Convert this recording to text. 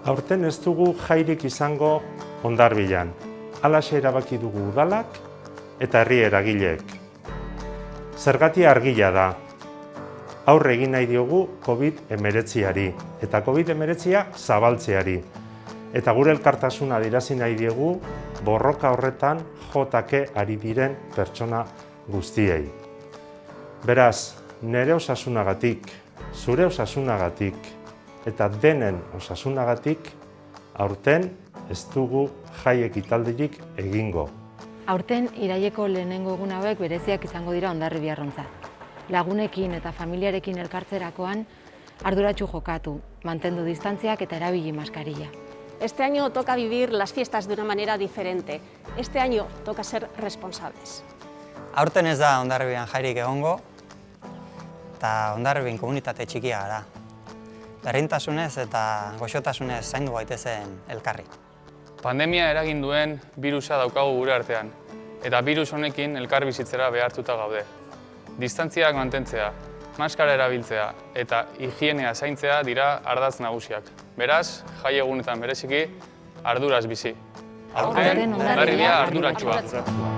Aurten ez dugu jairik izango Hondarbilan. Halaxe erabaki dugu udalak eta herri eragileek. Zergatia argila da. Aurre egin nahi diogu COVID-19ari eta COVID-19a zabaltzeari. Eta gure elkartasuna adierazi nahi diegu borroka horretan jotake ari diren pertsona guztiei. Beraz, nire osasunagatik, zure osasunagatik eta denen osasunagatik aurten ez dugu jai ekitaldirik egingo. Aurten iraileko lehenengo egun hauek bereziak izango dira Hondarribiarrontzat. Lagunekin eta familiarekin elkartzerakoan arduratsu jokatu, mantendu distantziak eta erabili maskarilla. Este año toca vivir las fiestas de una manera diferente. Este año toca ser responsables. Aurten ez da Hondarribian jairik egongo, eta Hondarribin komunitate txikia gara. Berdintasunez eta goxotasunez zaindu gaitezen elkarri. Pandemia eragin duen birusa daukagu gure artean, eta birus honekin elkar bizitzera behartuta gaude. Distantziak mantentzea, maskara erabiltzea eta higienea zaintzea dira ardatz nagusiak. Beraz, jai egunetan bereziki arduraz bizi. Aurten Hondarribia arduratsua.